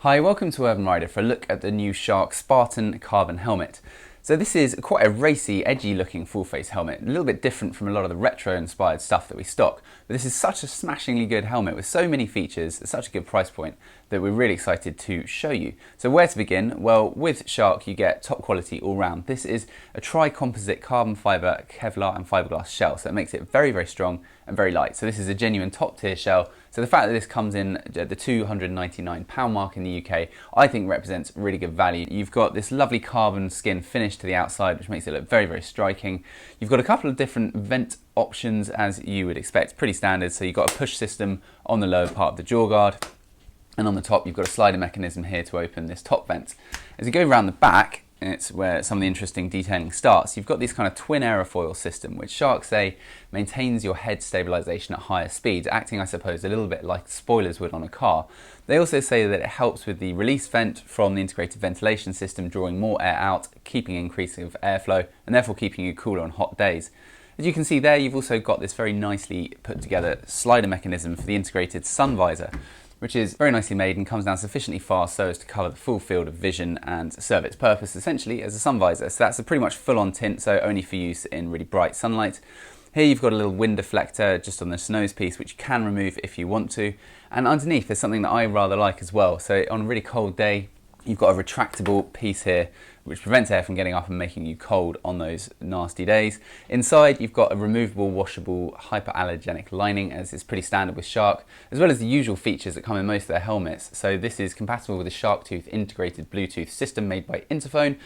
Hi, welcome to Urban Rider for a look at the new Shark Spartan Carbon helmet. So this is quite a racy, edgy looking full face helmet, a little bit different from a lot of the retro inspired stuff that we stock. But this is such a smashingly good helmet with so many features at such a good price point that we're really excited to show you. So where to begin? Well, with Shark you get top quality all round. This is a tri-composite carbon fibre, Kevlar and fiberglass shell, so it makes it very, very strong and very light. So this is a genuine top tier shell. So the fact that this comes in the £299 mark in the UK, I think represents really good value. You've got this lovely carbon skin finish to the outside, which makes it look very, very striking. You've got a couple of different vent options as you would expect, pretty standard. So you've got a push system on the lower part of the jaw guard, and on the top you've got a slider mechanism here to open this top vent. As you go around the back, and it's where some of the interesting detailing starts, you've got this kind of twin aerofoil system, which Shark say maintains your head stabilisation at higher speeds, acting, I suppose, a little bit like spoilers would on a car. They also say that it helps with the release vent from the integrated ventilation system, drawing more air out, keeping increasing of airflow, and therefore keeping you cooler on hot days. As you can see there, you've also got this very nicely put together slider mechanism for the integrated sun visor, which is very nicely made and comes down sufficiently fast so as to cover the full field of vision and serve its purpose essentially as a sun visor. So that's a pretty much full-on tint, so only for use in really bright sunlight. Here you've got a little wind deflector just on the nose piece, which you can remove if you want to. And underneath there's something that I rather like as well. So on a really cold day, you've got a retractable piece here which prevents air from getting up and making you cold on those nasty days. Inside you've got a removable, washable, hypoallergenic lining, as is pretty standard with Shark, as well as the usual features that come in most of their helmets. So this is compatible with the Sharktooth integrated Bluetooth system made by Interphone.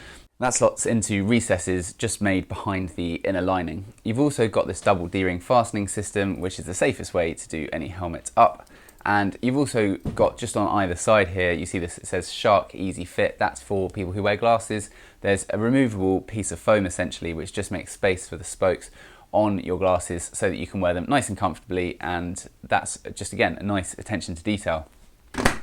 That slots into recesses just made behind the inner lining. You've also got this double D-ring fastening system, which is the safest way to do any helmet up. And you've also got just on either side here, you see this, it says Shark Easy Fit. That's for people who wear glasses. There's a removable piece of foam essentially, which just makes space for the spokes on your glasses so that you can wear them nice and comfortably, and that's just, again, a nice attention to detail.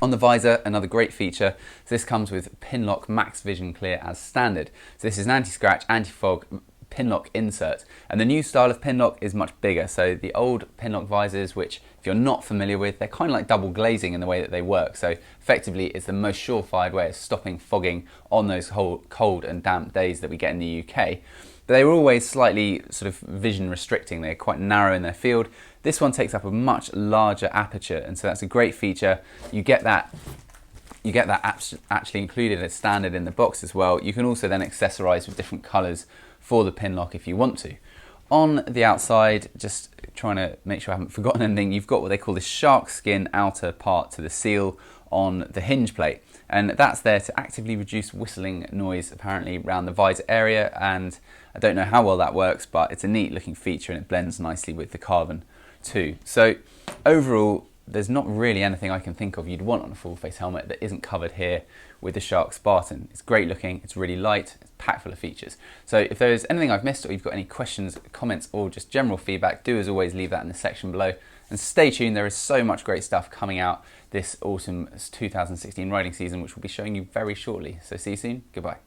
On the visor, another great feature, so this comes with Pinlock Max Vision Clear as standard. So this is an anti-scratch, anti-fog Pinlock insert, and the new style of Pinlock is much bigger. So the old Pinlock visors, which if you're not familiar with, they're kind of like double glazing in the way that they work. So effectively it's the most surefire way of stopping fogging on those cold and damp days that we get in the UK. But they were always slightly sort of vision restricting. They're quite narrow in their field. This one takes up a much larger aperture, and so that's a great feature. You get that actually included as standard in the box as well. You can also then accessorize with different colors for the Pinlock if you want to. On the outside, just trying to make sure I haven't forgotten anything, you've got what they call the shark skin outer part to the seal on the hinge plate, and that's there to actively reduce whistling noise apparently around the visor area, and I don't know how well that works, but it's a neat looking feature and it blends nicely with the carbon too. So overall, there's not really anything I can think of you'd want on a full face helmet that isn't covered here with the Shark Spartan. It's great looking, it's really light, it's packed full of features. So if there's anything I've missed, or you've got any questions, comments, or just general feedback, do as always leave that in the section below. And stay tuned, there is so much great stuff coming out this autumn 2016 riding season, which we'll be showing you very shortly. So see you soon, goodbye.